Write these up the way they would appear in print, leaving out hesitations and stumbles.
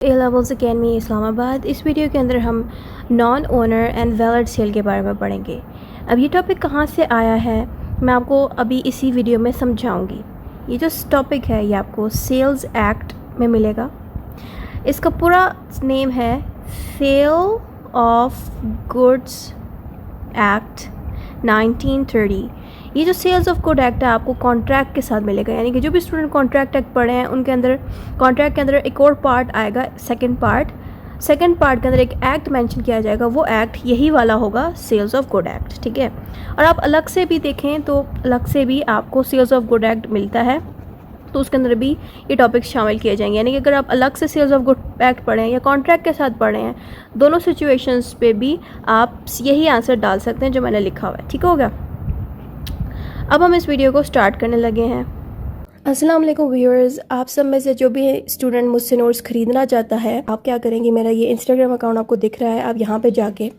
A levels academy Islamabad. इस video के अंदर हम non owner and valid sale के बारे में पढ़ेंगे। अब ये टॉपिक कहाँ से आया है मैं आपको अभी इसी वीडियो में समझाऊंगी। ये जो टॉपिक है ये आपको सेल्स एक्ट में मिलेगा। इसका पूरा नेम है सेल ऑफ गुड्स एक्ट 1930। ये जो सेल्स ऑफ गुड एक्ट है आपको कॉन्ट्रैक्ट के साथ मिलेगा, यानी कि जो भी स्टूडेंट कॉन्ट्रैक्ट एक्ट पढ़े हैं उनके अंदर कॉन्ट्रैक्ट के अंदर एक और पार्ट आएगा, सेकंड पार्ट के अंदर एक एक्ट मेंशन किया जाएगा। वो एक्ट यही वाला होगा, सेल्स ऑफ गुड एक्ट, ठीक है। और आप अलग से भी देखें तो अलग से भी आपको सेल्स ऑफ गुड एक्ट मिलता है, तो उसके अंदर भी ये टॉपिक शामिल किए जाएंगे। यानी कि अगर आप अलग से सेल्स ऑफ गुड एक्ट पढ़ें या कॉन्ट्रैक्ट के साथ पढ़े हैं, दोनों सिचुएशंस पे भी आप यही आंसर डाल सकते हैं जो मैंने लिखा हुआ है, ठीक हो गया। अब हम इस वीडियो को स्टार्ट करने लगे हैं। अस्सलाम वालेकुम व्यूअर्स, आप सब में से जो भी स्टूडेंट मुझसे नोट्स ख़रीदना चाहता है, आप क्या करेंगे, मेरा ये इंस्टाग्राम अकाउंट आपको दिख रहा है, आप यहाँ पे जाके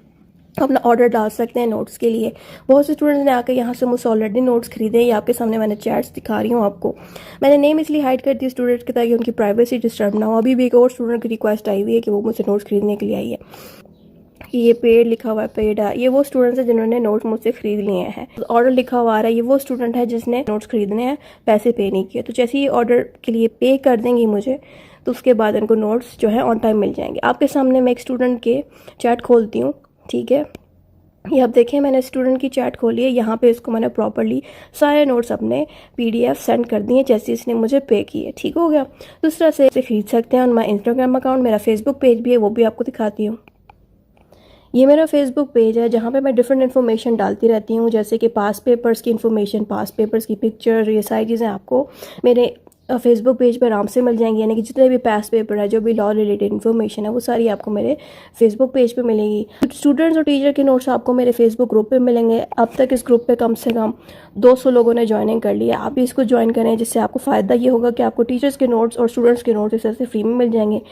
अपना ऑर्डर डाल सकते हैं नोट्स के लिए। बहुत से स्टूडेंट्स ने आकर यहाँ से मुझसे ऑलरेडी नोट्स खरीदे हैं। ये आपके सामने मैंने चैट्स दिखा रही हूँ आपको। मैंने नेम इसलिए हाइड कर दी स्टूडेंट्स के ताकि उनकी प्राइवेसी डिस्टर्ब ना हो। अभी भी एक और स्टूडेंट की रिक्वेस्ट आई हुई है कि वो मुझसे नोट्स खरीदने के लिए आई है। ये पेड लिखा हुआ है, पेड है, ये वो स्टूडेंट्स हैं जिन्होंने नोट्स मुझसे खरीद लिए हैं। ऑर्डर लिखा हुआ आ रहा है, ये वो स्टूडेंट है जिसने नोट्स खरीदने हैं, पैसे पे नहीं किए। तो जैसे ही ऑर्डर के लिए पे कर देंगी मुझे, तो उसके बाद इनको नोट्स जो है ऑन टाइम मिल जाएंगे। आपके सामने मैं एक स्टूडेंट के चैट खोलती हूँ, ठीक है। ये आप देखें, मैंने स्टूडेंट की चैट खोली है। यहाँ पे इसको मैंने प्रॉपर्ली सारे नोट्स अपने PDF सेंड कर दिए जैसे इसने मुझे पे किए, ठीक हो गया। दूसरा से इसे खरीद सकते हैं ऑन माई इंस्टाग्राम अकाउंट। मेरा फेसबुक पेज भी है, वो भी आपको दिखाती हूँ। ये मेरा फेसबुक पेज है जहाँ पे मैं डिफरेंट इन्फॉर्मेशन डालती रहती हूँ, जैसे कि पास पेपर्स की इन्फॉर्मेशन, पास पेपर्स की पिक्चर, ये सारी चीज़ें आपको मेरे फेसबुक पेज पर आराम से मिल जाएंगी। यानी कि जितने भी पास पेपर है, जो भी लॉ रिलेटेड इन्फॉर्मेशन है, वो सारी आपको मेरे फेसबुक पेज पे मिलेगी। स्टूडेंट्स और टीचर के नोट्स आपको मेरे फेसबुक ग्रुप पे मिलेंगे। अब तक इस ग्रुप पे कम से कम 200 लोगों ने ज्वाइनिंग कर लिया। आप भी इसको ज्वाइन करें, जिससे आपको फ़ायदा ये होगा कि आपको टीचर्स के नोट्स और स्टूडेंट्स के नोट्स इस तरह से फ्री में मिल जाएंगे।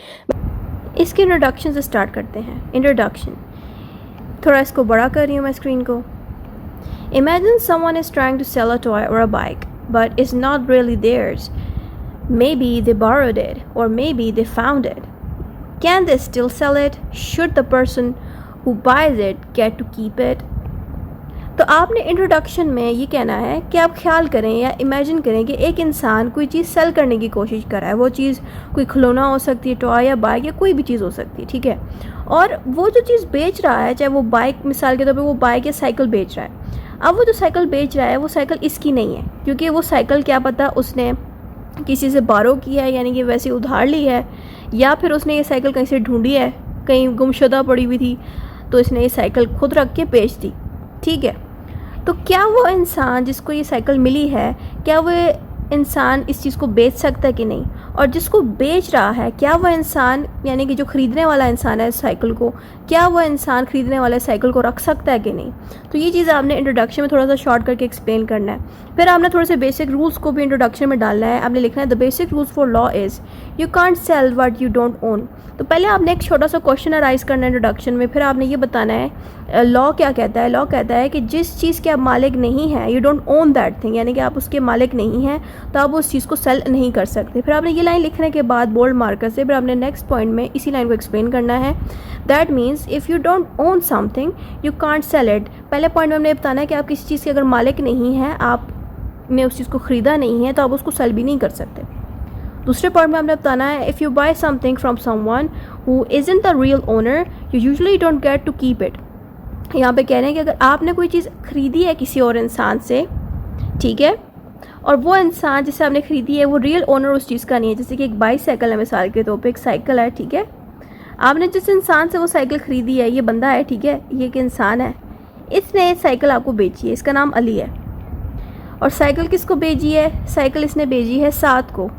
इसके इंट्रोडक्शन से स्टार्ट करते हैं। इंट्रोडक्शन, थोड़ा इसको बड़ा कर रही हूँ मैं स्क्रीन को। Imagine someone is trying to sell a toy or a bike, but it's not really theirs. Maybe they borrowed it, or maybe they found it. Can they still sell it? Should the person who buys it get to keep it? तो आपने introduction में ये कहना है कि आप ख्याल करें या इमेजिन करें कि एक इंसान कोई चीज़ सेल करने की कोशिश कर रहा है। वो चीज़ कोई खिलौना हो सकती है, टॉय या बाइक या कोई भी चीज़ हो सकती है, ठीक है। और वो जो चीज़ बेच रहा है, चाहे वो बाइक, मिसाल के तौर पे वो बाइक या साइकिल बेच रहा है। अब वो जो साइकिल बेच रहा है वो साइकिल इसकी नहीं है, क्योंकि वो साइकिल क्या पता उसने किसी से बारो किया है, यानी कि वैसे उधार ली है, या फिर उसने ये साइकिल कहीं से ढूंढी है, कहीं गुमशुदा पड़ी हुई थी, तो इसने ये साइकिल खुद रख के बेच दी, ठीक है। तो क्या वो इंसान जिसको ये साइकिल मिली है, क्या वो इंसान इस चीज़ को बेच सकता है कि नहीं? और जिसको बेच रहा है, क्या वो इंसान, यानी कि जो ख़रीदने वाला इंसान है इस साइकिल को, क्या वो इंसान ख़रीदने वाले साइकिल को रख सकता है कि नहीं? तो ये चीज़ आपने इंट्रोडक्शन में थोड़ा सा शॉर्ट करके एक्सप्लेन करना है। फिर आपने थोड़े से बेसिक रूल्स को भी इंट्रोडक्शन में डालना है। आपने लिखना है the basic rules for law is you can't sell what you don't own. तो पहले आपने एक छोटा सा क्वेश्चन अराइज करना है इंट्रोडक्शन में, फिर आपने ये बताना है लॉ क्या कहता है। लॉ कहता है कि जिस चीज़ के आप मालिक नहीं हैं, you don't own that thing, यानी कि आप उसके मालिक नहीं हैं, तो आप उस चीज़ को सेल नहीं कर सकते। फिर आपने ये लाइन लिखने के बाद बोल्ड मार्कर से फिर आपने नेक्स्ट पॉइंट में इसी लाइन को एक्सप्लेन करना है। That means if you don't own something you can't sell it. पहले पॉइंट में हमने बताना है कि आप किसी चीज़ के अगर मालिक नहीं हैं, आपने उस चीज़ को ख़रीदा नहीं है, तो आप उसको सेल भी नहीं कर सकते। दूसरे पॉइंट में हमने बताना है if you buy something from someone who isn't the real owner you usually don't get to keep it. यहाँ पे कह रहे हैं कि अगर आपने कोई चीज़ ख़रीदी है किसी और इंसान से, ठीक है, और वो इंसान जिससे आपने ख़रीदी है वो रियल ओनर उस चीज़ का नहीं है। जैसे कि एक बाईसाइकिल है, मिसाल के तौर पे एक साइकिल है, ठीक है। आपने जिस इंसान से वो साइकिल ख़रीदी है, ये बंदा है, ठीक है, ये एक इंसान है, इसने साइकिल आपको बेची है, इसका नाम अली है। और साइकिल किसको बेची है? साइकिल इसने बेची है साद को।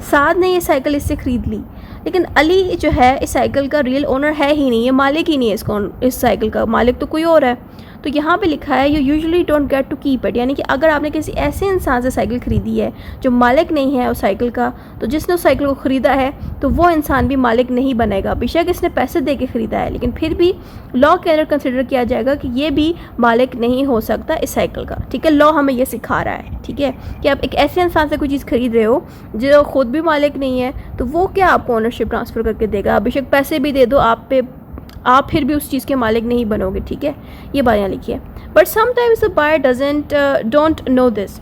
साद ने ये साइकिल इससे ख़रीद ली, लेकिन अली जो है इस साइकिल का रियल ओनर है ही नहीं, ये मालिक ही नहीं है इसको, इस साइकिल का मालिक तो कोई और है। तो यहाँ पे लिखा है you usually don't get to keep it, यानी कि अगर आपने किसी ऐसे इंसान से साइकिल ख़रीदी है जो मालिक नहीं है उस साइकिल का, तो जिसने उस साइकिल को ख़रीदा है तो वो इंसान भी मालिक नहीं बनेगा। बेशक इसने पैसे दे के ख़रीदा है, लेकिन फिर भी लॉ के अंदर कंसिडर किया जाएगा कि ये भी मालिक नहीं हो सकता इस साइकिल का। ठीक है, लॉ हमें ये सिखा रहा है। ठीक है, कि आप एक ऐसे इंसान से कोई चीज़ खरीद रहे हो जो खुद भी मालिक नहीं है, तो वो क्या आपको ओनरशिप ट्रांसफ़र करके देगा? बेशक पैसे भी दे दो आप फिर भी उस चीज़ के मालिक नहीं बनोगे। ठीक है, ये बात यहाँ लिखी है। But sometimes the buyer don't know this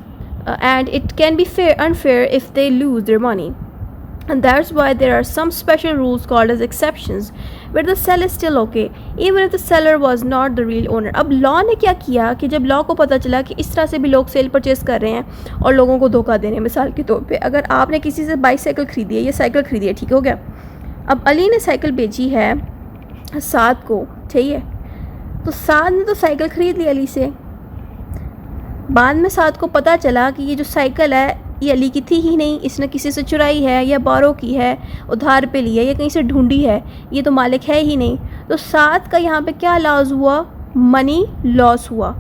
and it can be unfair if they lose their money, and that's why there are some special rules called as exceptions where the sale is still okay even if the seller was not the real owner। अब law ने क्या किया कि जब law को पता चला कि इस तरह से भी लोग सेल परचेज कर रहे हैं और लोगों को धोखा दे रहे हैं, मिसाल के तौर पे अगर आपने किसी से बाईसाइकिल खरीदी है, ये साइकिल खरीदी है, ठीक हो गया, अब अली ने साइकिल बेची है साद को, ठीक है, तो साद ने तो साइकिल खरीद ली अली से, बाद में साद को पता चला कि ये जो साइकिल है ये अली की थी ही नहीं, इसने किसी से चुराई है या बारो की है, उधार पे ली है या कहीं से ढूंढी है, ये तो मालिक है ही नहीं। तो साद का यहाँ पे क्या लॉस हुआ? मनी लॉस हुआ।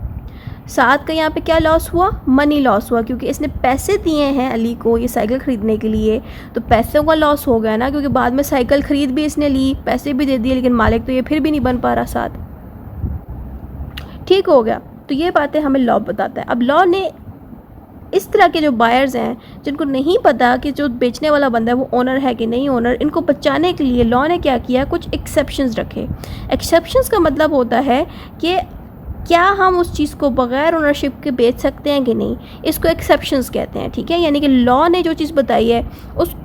साद का यहाँ पे क्या लॉस हुआ? मनी लॉस हुआ, क्योंकि इसने पैसे दिए हैं अली को ये साइकिल ख़रीदने के लिए, तो पैसों का लॉस हो गया ना, क्योंकि बाद में साइकिल ख़रीद भी इसने ली, पैसे भी दे दिए, लेकिन मालिक तो ये फिर भी नहीं बन पा रहा साद। ठीक हो गया, तो ये बातें हमें लॉ बताता है। अब लॉ ने इस तरह के जो बायर्स हैं जिनको नहीं पता कि जो बेचने वाला बंदा है वो ओनर है कि नहीं ओनर, इनको बचाने के लिए लॉ ने क्या किया, कुछ एक्सेप्शंस रखे। एक्सेप्शंस का मतलब होता है कि क्या हम उस चीज़ को बग़ैर ओनरशिप के बेच सकते हैं कि नहीं, इसको एक्सेप्शंस कहते हैं। ठीक है, यानी कि लॉ ने जो चीज़ बताई है उसके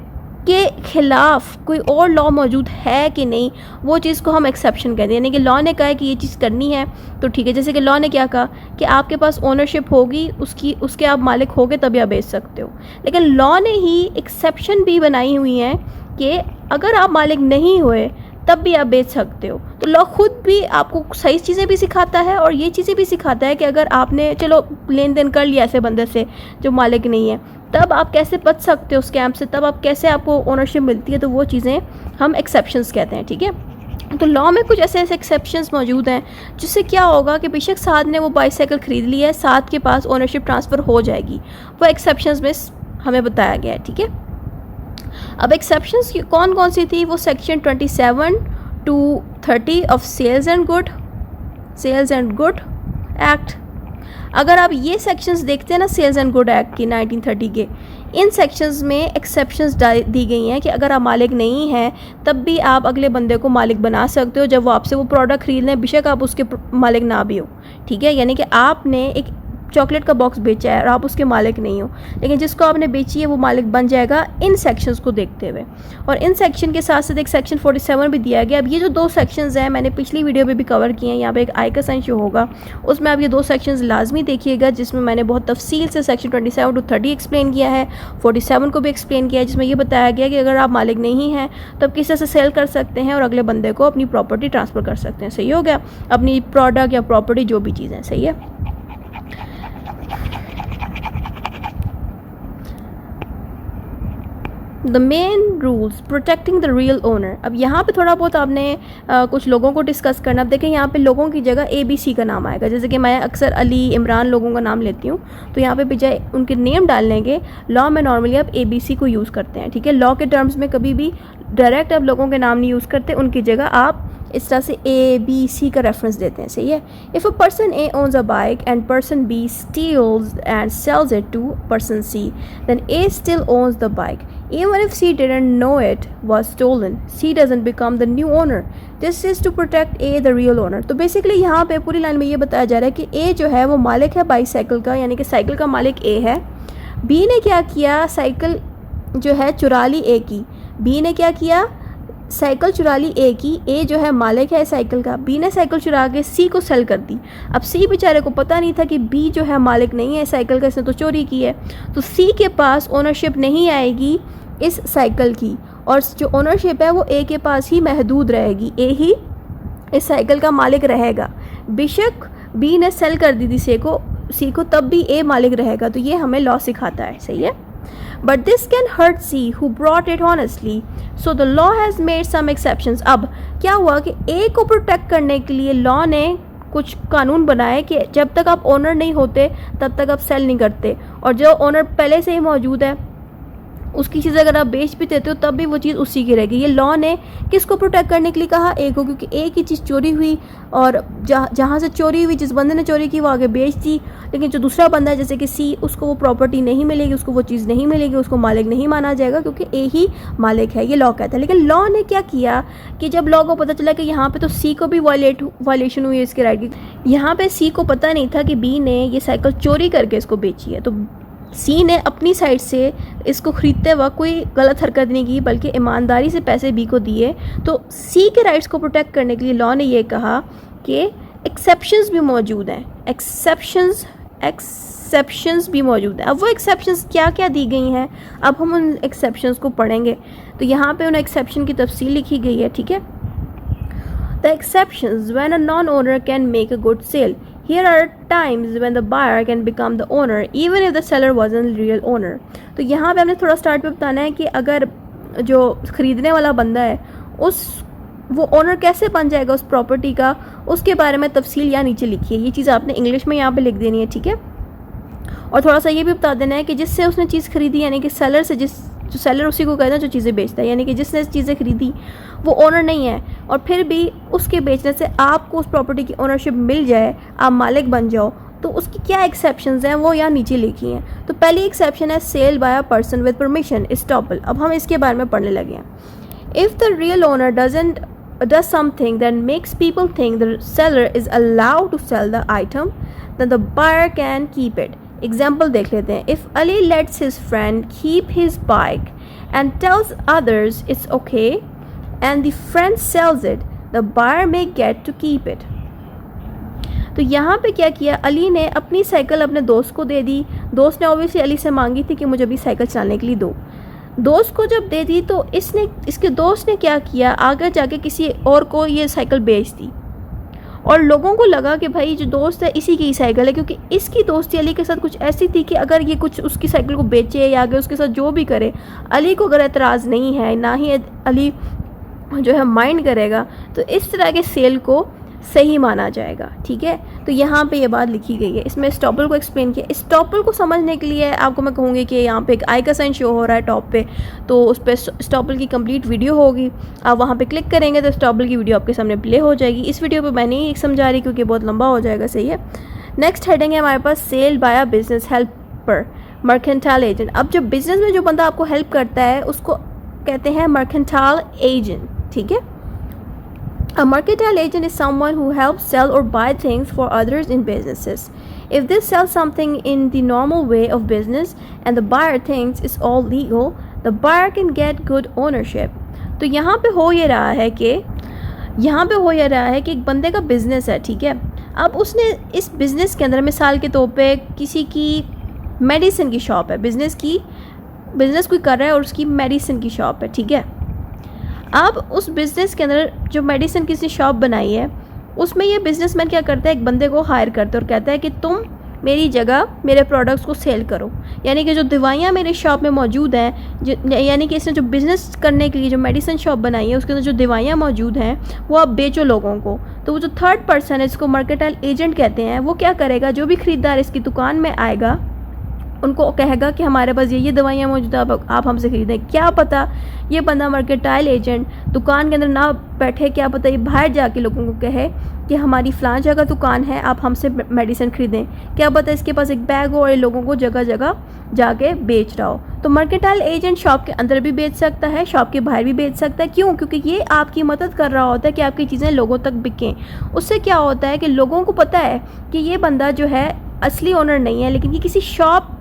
ख़िलाफ़ कोई और लॉ मौजूद है कि नहीं, वो चीज़ को हम एक्सेप्शन कहते हैं। यानी कि लॉ ने कहा है कि ये चीज़ करनी है तो ठीक है, जैसे कि लॉ ने क्या कहा कि आपके पास ओनरशिप होगी, उसके आप मालिक होगे तभी आप बेच सकते हो, लेकिन लॉ ने ही एक्सेप्शन भी बनाई हुई हैं कि अगर आप मालिक नहीं हुए तब भी आप बेच सकते हो। तो लॉ खुद भी आपको सही चीज़ें भी सिखाता है और ये चीज़ें भी सिखाता है कि अगर आपने चलो लेन देन कर लिया ऐसे बंदे से जो मालिक नहीं है, तब आप कैसे बच सकते हो स्कैम से, तब आप कैसे आपको ओनरशिप मिलती है, तो वो चीज़ें हम एक्सेप्शंस कहते हैं। ठीक है, तो लॉ में कुछ ऐसे एक्सेप्शंस मौजूद हैं जिससे क्या होगा कि बेशक साद ने वो बाईसाइकिल ख़रीद ली है, साद के पास ओनरशिप ट्रांसफ़र हो जाएगी, वो एक्सेप्शंस में हमें बताया गया है। ठीक है, अब एक्सेप्शंस कौन कौन सी थी, वो section 27 to 30 of sales and good act. अगर आप ये सेक्शंस देखते हैं ना सेल्स एंड गुड एक्ट की 1930 के, इन सेक्शंस में एक्सेप्शंस दी गई हैं कि अगर आप मालिक नहीं हैं तब भी आप अगले बंदे को मालिक बना सकते हो जब वो आपसे वो प्रोडक्ट खरीद लें, बेशक आप उसके मालिक ना भी हो। ठीक है, यानी कि आपने एक चॉकलेट का बॉक्स बेचा है और आप उसके मालिक नहीं हो, लेकिन जिसको आपने बेची है वो मालिक बन जाएगा इन सेक्शंस को देखते हुए। और इन सेक्शन के साथ साथ एक सेक्शन 47 भी दिया गया। अब ये जो दो सेक्शंस हैं मैंने पिछली वीडियो में भी कवर किए हैं, यहाँ पे एक आई का साइन शो होगा, उसमें आप ये दो सेक्शंस लाजमी देखिएगा, जिसमें मैंने बहुत तफसील से सेक्शन 27 to 30 एक्सप्लेन किया है, 47 को भी एक्सप्लेन किया है, जिसमें ये बताया गया कि अगर आप मालिक नहीं हैं तो आप किसी से सेल कर सकते हैं और अगले बंदे को अपनी प्रॉपर्टी ट्रांसफ़र कर सकते हैं। सही हो गया, अपनी प्रोडक्ट या प्रॉपर्टी जो भी चीज़ है। सही है, the main rules protecting the real owner. अब यहाँ पे थोड़ा बहुत आपने कुछ लोगों को डिस्कस करना। अब देखें यहाँ पे लोगों की जगह ABC का नाम आएगा, जैसे कि मैं अक्सर अली, इमरान लोगों का नाम लेती हूँ, तो यहाँ पे बजाय उनके नेम डालने के लॉ में नॉर्मली आप ABC को यूज़ करते हैं। ठीक है, लॉ के टर्म्स में कभी भी डायरेक्ट आप लोगों के नाम नहीं यूज़ करते, उनकी जगह आप इस तरह से ABC का रेफरेंस देते हैं। सही है, if a person A owns a bike and person B steals and sells it to person C, then A still owns the bike. Even if C didn't know it was stolen, C doesn't become the new owner. This is to protect A, the real owner. तो basically यहाँ पे पूरी line में ये बताया जा रहा है कि A जो है वो मालिक है बाईसाइकिल का, यानी कि साइकिल का मालिक A है। B ने क्या किया, साइकिल जो है चुरा ली A की। B ने क्या किया, साइकिल चुरा ली A की। A जो है मालिक है साइकिल का। B ने साइकिल चुरा के C को सेल कर दी। अब C बेचारे को पता नहीं था कि B जो है मालिक नहीं है साइकिल का, इसने तो चोरी की है, तो C के पास ओनरशिप नहीं आएगी इस साइकिल की, और जो ओनरशिप है वो A के पास ही महदूद रहेगी। A ही इस साइकिल का मालिक रहेगा। बेशक B ने सेल कर दी थी C को, तब भी A मालिक रहेगा। तो ये हमें लॉ सिखाता है। सही है, but this can hurt C who brought it honestly, so the law has made some exceptions. अब क्या हुआ कि A को प्रोटेक्ट करने के लिए लॉ ने कुछ कानून बनाए कि जब तक आप ओनर नहीं होते तब तक आप सेल नहीं करते, और जो ओनर पहले से ही मौजूद है उसकी चीज़ अगर आप बेच भी देते हो तब भी वो चीज़ उसी की रहेगी। ये लॉ ने किसको प्रोटेक्ट करने के लिए कहा? ए को, क्योंकि एक ही चीज़ चोरी हुई और जहाँ से चोरी हुई, जिस बंदे ने चोरी की वो आगे बेच दी, लेकिन जो दूसरा बंदा है जैसे कि सी, उसको वो प्रॉपर्टी नहीं मिलेगी, उसको वो चीज़ नहीं मिलेगी, उसको मालिक नहीं माना जाएगा क्योंकि ए ही मालिक है, ये लॉ कहता है। लेकिन लॉ ने क्या किया कि जब लॉ को पता चला कि यहाँ पे तो सी को भी वायलेशन हुई है इसके राइट की, यहाँ पे सी को पता नहीं था कि बी ने ये साइकिल चोरी करके इसको बेची है, तो सी ने अपनी साइड से इसको ख़रीदते वक्त कोई गलत हरकत नहीं की बल्कि ईमानदारी से पैसे बी को दिए। तो सी के राइट्स को प्रोटेक्ट करने के लिए लॉ ने ये कहा कि एक्सेप्शंस भी मौजूद हैं, एक्सेप्शंस भी मौजूद हैं। अब वो एक्सेप्शंस क्या क्या दी गई हैं, अब हम उन एक्सेप्शंस को पढ़ेंगे। तो यहाँ पे उन एक्सेप्शन की तफसील लिखी गई है, ठीक है। The exceptions when a non owner can make a good sale. Here are times when the buyer can become the owner even if the seller wasn't the real owner. तो यहाँ पे हमने थोड़ा स्टार्ट पे बताना है कि अगर जो ख़रीदने वाला बंदा है वो ओनर कैसे बन जाएगा उस प्रॉपर्टी का, उसके बारे में तफसील यहाँ नीचे लिखी है। ये चीज़ आपने इंग्लिश में यहाँ पे लिख देनी है, ठीक है। और थोड़ा सा ये भी बता देना है कि जिससे उसने चीज़ खरीदी, यानी कि सेलर से, जो सेलर उसी को कहता है जो चीज़ें बेचता है, यानी कि जिसने चीज़ें खरीदी वो ओनर नहीं है और फिर भी उसके बेचने से आपको उस प्रॉपर्टी की ओनरशिप मिल जाए, आप मालिक बन जाओ, तो उसकी क्या एक्सेप्शंस हैं वो यहाँ नीचे लिखी हैं। तो पहली एक्सेप्शन है sale by a person with permission, estoppel. अब हम इसके बारे में पढ़ने लगे हैं। If the real owner does something that makes people think the seller is allowed to sell the item, then the buyer can keep it. Example देख लेते हैं। If Ali lets his friend keep his bike and tells others it's okay and the friend sells it, the buyer may get to keep it. तो यहाँ पे क्या किया, अली ने अपनी साइकिल अपने दोस्त को दे दी। दोस्त ने ऑब्वियसली अली से मांगी थी कि मुझे अभी साइकिल चलाने के लिए दो। दोस्त को जब दे दी तो इसके दोस्त ने क्या किया, आगे जाके किसी और को ये साइकिल बेच दी और लोगों को लगा कि भाई जो दोस्त है इसी की साइकिल है, क्योंकि इसकी दोस्ती अली के साथ कुछ ऐसी थी कि अगर ये कुछ उसकी साइकिल को बेचे या आगे उसके साथ जो भी करे, अली को अगर एतराज़ नहीं है, ना ही अली जो है माइंड करेगा, तो इस तरह के सेल को सही माना जाएगा, ठीक है। तो यहाँ पे ये बात लिखी गई है। इसमें स्टॉपल को एक्सप्लेन किया। स्टॉपल को समझने के लिए आपको मैं कहूँगी कि यहाँ पे एक आई का साइन शो हो रहा है टॉप पे, तो उस पर स्टॉपल की कंप्लीट वीडियो होगी। आप वहाँ पे क्लिक करेंगे तो स्टॉपल की वीडियो आपके सामने प्ले हो जाएगी। इस वीडियो पे मैं नहीं समझा रही क्योंकि बहुत लंबा हो जाएगा, सही है। नेक्स्ट हेडिंग है हमारे पास sale by a business helper, mercantile agent. अब जब बिजनेस में जो बंदा आपको हेल्प करता है उसको कहते हैं मर्केंटाइल एजेंट, ठीक है। A mercantile agent is someone who helps sell or buy things for others in businesses. If they sell something in the normal way of business and the buyer thinks it's all legal, the buyer can get good ownership. तो यहाँ पे हो ये रहा है कि एक बंदे का बिजनेस है, ठीक है। अब उसने इस बिज़नेस के अंदर मिसाल के तौर पे किसी की मेडिसिन की शॉप है, बिज़नेस कोई कर रहा है और उसकी मेडिसिन की शॉप है, ठीक है। अब उस बिज़नेस के अंदर जो मेडिसिन किसी शॉप बनाई है उसमें ये बिजनेसमैन क्या करता है, एक बंदे को हायर करता है और कहता है कि तुम मेरी जगह मेरे प्रोडक्ट्स को सेल करो, यानी कि जो दवाइयाँ मेरे शॉप में मौजूद हैं, यानी कि इसने जो बिज़नेस करने के लिए जो मेडिसिन शॉप बनाई है उसके अंदर जो दवाइयाँ मौजूद हैं वो आप बेचो लोगों को। तो वो जो थर्ड पर्सन है इसको मर्केंटाइल एजेंट कहते हैं, वो क्या करेगा, जो भी ख़रीदार इसकी दुकान में आएगा उनको कहेगा कि हमारे पास ये दवाइयाँ मौजूद है, आप हमसे खरीदें। क्या पता ये बंदा मर्केंटाइल एजेंट दुकान के अंदर ना बैठे, क्या पता ये बाहर जाके लोगों को कहे कि हमारी फ़लाँ जगह दुकान है, आप हमसे मेडिसिन खरीदें। क्या पता इसके पास एक बैग हो और ये लोगों को जगह जगह जाके बेच रहा हो। तो मर्केंटाइल एजेंट शॉप के अंदर भी बेच सकता है, शॉप के बाहर भी बेच सकता है। क्यों? क्योंकि ये आपकी मदद कर रहा होता है कि आपकी चीज़ें लोगों तक बिकें। उससे क्या होता है कि लोगों को पता है कि ये बंदा जो है असली ओनर नहीं है, लेकिन ये किसी शॉप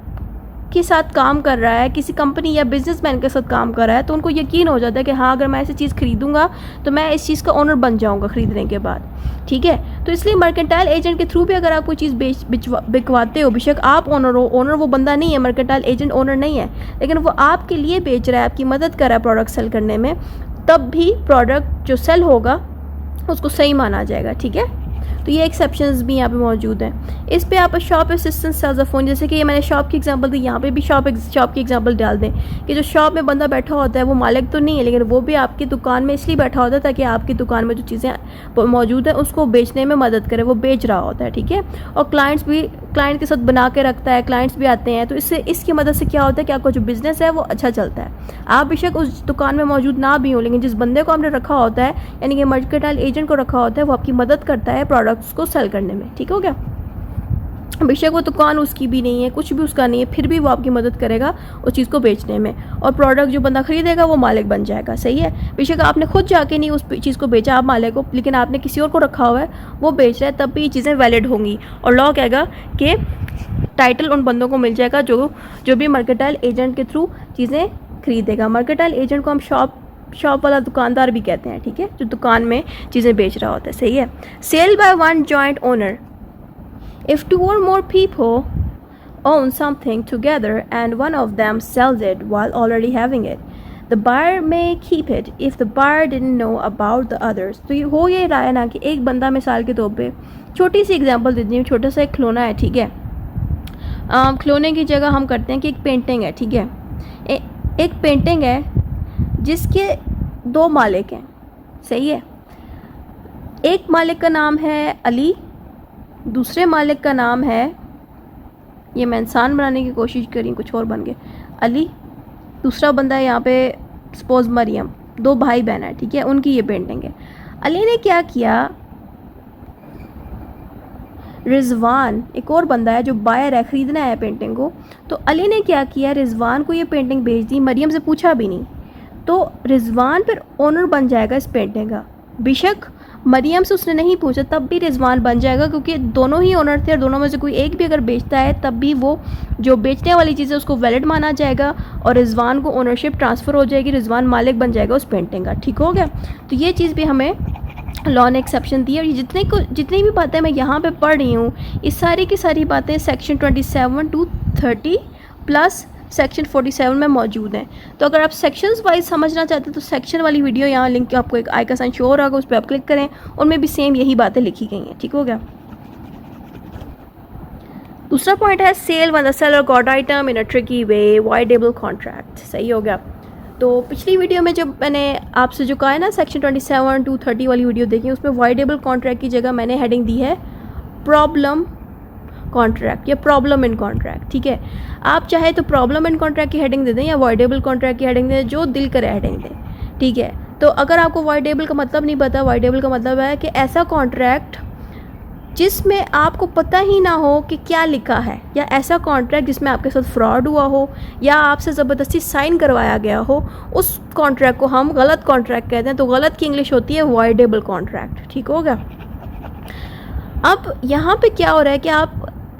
के साथ काम कर रहा है, किसी कंपनी या बिजनेसमैन के साथ काम कर रहा है, तो उनको यकीन हो जाता है कि हाँ अगर मैं ऐसी चीज़ खरीदूंगा तो मैं इस चीज़ का ओनर बन जाऊंगा खरीदने के बाद, ठीक है। तो इसलिए मर्केंटाइल एजेंट के थ्रू भी अगर आप कोई चीज़ बिकवाते हो, बेशक आप ओनर हो, ओनर वो बंदा नहीं है, मर्केंटाइल एजेंट ओनर नहीं है, लेकिन वो आपके लिए बेच रहा है, आपकी मदद कर रहा है प्रोडक्ट सेल करने में, तब भी प्रोडक्ट जो सेल होगा उसको सही माना जाएगा, ठीक है। तो ये एक्सेप्शंस भी यहाँ पे मौजूद हैं। इस पे आप shop assistant sells a phone, जैसे कि ये मैंने शॉप की एग्जांपल दी, यहाँ पे भी शॉप की एग्जांपल डाल दें कि जो शॉप में बंदा बैठा होता है वो मालिक तो नहीं है, लेकिन वो भी आपकी दुकान में इसलिए बैठा होता है ताकि आपकी दुकान में जो चीज़ें मौजूद है उसको बेचने में मदद करे, वो बेच रहा होता है, ठीक है। और क्लाइंट के साथ बना के रखता है, क्लाइंट्स भी आते हैं, तो इसकी मदद से क्या होता है कि आपका जो बिज़नेस है वो अच्छा चलता है। आप बेशक उस दुकान में मौजूद ना भी हो, लेकिन जिस बंदे को आपने रखा होता है यानी कि मर्केंटाइल एजेंट को रखा होता है, वो आपकी मदद करता है प्रोडक्ट्स को सेल करने में, ठीक हो गया। बेशक वो दुकान उसकी भी नहीं है, कुछ भी उसका नहीं है, फिर भी वो आपकी मदद करेगा उस चीज़ को बेचने में, और प्रोडक्ट जो बंदा खरीदेगा वो मालिक बन जाएगा, सही है। बेशक आपने खुद जाके नहीं उस चीज़ को बेचा आप मालिक को, लेकिन आपने किसी और को रखा हुआ है, वो बेच रहा है, तब भी ये चीज़ें वैलिड होंगी। और लॉ कहेगा कि टाइटल उन बंदों को मिल जाएगा जो भी मर्केंटाइल एजेंट के थ्रू चीज़ें खरीदेगा। मर्केंटाइल एजेंट को हम शॉप वाला दुकानदार भी कहते हैं, ठीक है, जो दुकान में चीज़ें बेच रहा होता है, सही है। Sale by one joint owner, if two or more people own something together and one of them sells it while already having it, the buyer may keep it if the buyer didn't know about the others। तो ये हो ये रहा है ना कि एक बंदा, मिसाल के तौर पे छोटी सी एग्जांपल देती हूँ, छोटा सा एक खिलौना है, ठीक है। खिलौने की जगह हम करते हैं कि एक पेंटिंग है, ठीक है। एक पेंटिंग है जिसके दो मालिक हैं, सही है। एक मालिक का नाम है अली, दूसरे मालिक का नाम है, ये मैं इंसान बनाने की कोशिश करी, कुछ और बन गए, अली, दूसरा बंदा है यहाँ पे सपोज मरियम, दो भाई बहन है, ठीक है, उनकी ये पेंटिंग है। अली ने क्या किया, रिजवान एक और बंदा है जो बायर है, ख़रीदना है पेंटिंग को, तो अली ने क्या किया, रिजवान को ये पेंटिंग भेज दी, मरियम से पूछा भी नहीं, तो रिजवान फिर ओनर बन जाएगा इस पेंटिंग का। बेशक मरियम से उसने नहीं पूछा, तब भी रिजवान बन जाएगा, क्योंकि दोनों ही ओनर थे और दोनों में से कोई एक भी अगर बेचता है तब भी वो जो बेचने वाली चीज़ है उसको वैलिड माना जाएगा और रिजवान को ओनरशिप ट्रांसफ़र हो जाएगी, रिजवान मालिक बन जाएगा उस पेंटिंग का, ठीक हो गया। तो ये चीज़ भी हमें लॉ ने एक्सेप्शन दी है। और ये जितनी भी बातें मैं यहाँ पे पढ़ रही हूँ, ये सारी की सारी बातें सेक्शन 27 to 30 प्लस सेक्शन 47 में मौजूद हैं। तो अगर आप सेक्शंस वाइज समझना चाहते हैं तो सेक्शन वाली वीडियो यहाँ लिंक आपको एक आई का साइन शो हो रहा होगा, उस पर आप क्लिक करें, उनमें भी सेम यही बातें लिखी गई हैं, ठीक हो गया। दूसरा पॉइंट है sale when the seller got item in a tricky way, voidable contract, सही हो गया। तो पिछली वीडियो में जब मैंने आपसे जो कहा है ना सेक्शन 27 to 30 वाली वीडियो देखी, उसमें वॉइडेबल कॉन्ट्रैक्ट की जगह मैंने हेडिंग दी है प्रॉब्लम कॉन्ट्रैक्ट या प्रॉब्लम इन कॉन्ट्रैक्ट, ठीक है। आप चाहे तो प्रॉब्लम इन कॉन्ट्रैक्ट की हेडिंग दे दें या वॉइडेबल कॉन्ट्रैक्ट की हेडिंग दें, जो दिल करे हेडिंग दें, ठीक है। तो अगर आपको वॉइडेबल का मतलब नहीं पता, वॉइडेबल का मतलब है कि ऐसा कॉन्ट्रैक्ट जिसमें आपको पता ही ना हो कि क्या लिखा है, या ऐसा कॉन्ट्रैक्ट जिसमें आपके साथ फ्रॉड हुआ हो या आपसे ज़बरदस्ती साइन करवाया गया हो, उस कॉन्ट्रैक्ट को हम गलत कॉन्ट्रैक्ट कहते हैं। तो गलत की इंग्लिश होती है वॉइडेबल कॉन्ट्रैक्ट, ठीक हो गया। अब यहाँ पे क्या हो रहा है कि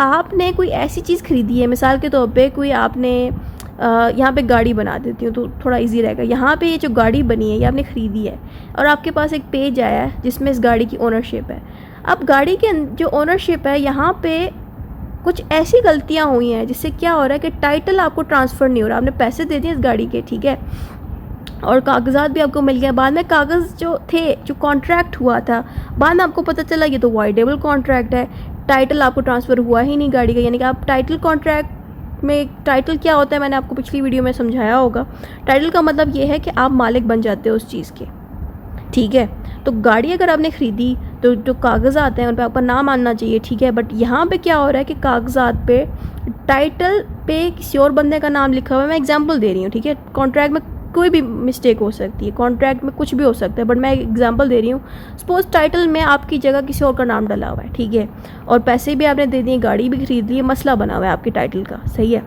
आपने कोई ऐसी चीज़ खरीदी है, मिसाल के तौर पे कोई आपने यहाँ पे गाड़ी बना देती हूँ तो थोड़ा इजी रहेगा। यहाँ पे ये जो गाड़ी बनी है ये आपने ख़रीदी है और आपके पास एक पेज आया है जिसमें इस गाड़ी की ओनरशिप है। अब गाड़ी के जो ओनरशिप है यहाँ पे कुछ ऐसी गलतियाँ हुई हैं जिससे क्या हो रहा है कि टाइटल आपको ट्रांसफ़र नहीं हो रहा। आपने पैसे दे दिए इस गाड़ी के, ठीक है, और कागजात भी आपको मिल गया। बाद में कागज़ जो थे, जो कॉन्ट्रैक्ट हुआ था, बाद में आपको पता चला ये तो वॉइडेबल कॉन्ट्रैक्ट है, टाइटल आपको ट्रांसफ़र हुआ ही नहीं गाड़ी का। यानी कि आप टाइटल कॉन्ट्रैक्ट में, टाइटल क्या होता है मैंने आपको पिछली वीडियो में समझाया होगा। टाइटल का मतलब ये है कि आप मालिक बन जाते हो उस चीज़ के, ठीक है। तो गाड़ी अगर आपने ख़रीदी तो जो कागज़ात हैं उन पर आपका नाम आना चाहिए, ठीक है। बट यहाँ पे क्या हो रहा है कि कागज़ात पे टाइटल पे किसी और बंदे का नाम लिखा हुआ है। मैं एग्जांपल दे रही हूँ, ठीक है। कॉन्ट्रैक्ट में कोई भी मिस्टेक हो सकती है, कॉन्ट्रैक्ट में कुछ भी हो सकता है, बट मैं एग्जांपल दे रही हूँ। सपोज टाइटल में आपकी जगह किसी और का नाम डला हुआ है, ठीक है, और पैसे भी आपने दे दिए, गाड़ी भी खरीद ली, मसला बना हुआ है आपकी टाइटल का, सही है।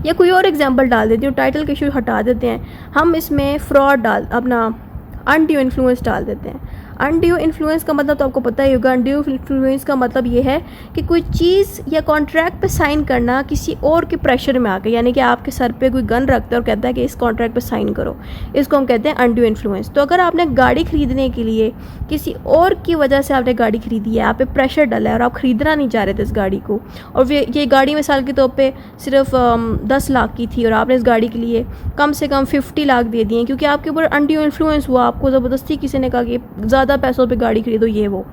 या कोई और एग्जांपल डाल देती हूँ, टाइटल के इशू हटा देते हैं हम, इसमें फ्रॉड अपना अनड्यू इन्फ्लुएंस डाल देते हैं। अनड्यू इन्फ्लुएंस का मतलब तो आपको पता ही होगा। अनड्यू इन्फ्लुएंस का मतलब ये है कि कोई चीज़ या कॉन्ट्रैक्ट पे साइन करना किसी और के प्रेशर में आके, यानी कि आपके सर पे कोई गन रखता है और कहता है कि इस कॉन्ट्रैक्ट पे साइन करो, इसको हम कहते हैं अनड्यू इन्फ्लुएंस। तो अगर आपने गाड़ी खरीदने के लिए किसी और की वजह से आपने गाड़ी खरीदी है, आप पे प्रेशर डला है और आप ख़रीदना नहीं चाह रहे थे इस गाड़ी को, और ये गाड़ी मिसाल के तौर पर सिर्फ 10 लाख की थी और आपने इस गाड़ी के लिए कम से कम 50 लाख दे दिए, क्योंकि आपके ऊपर अनड्यू इन्फ्लुएंस हुआ, आपको ज़बरदस्ती किसी ने कहा कि ज़्यादा पैसों पे गाड़ी खरीदो, ये वो।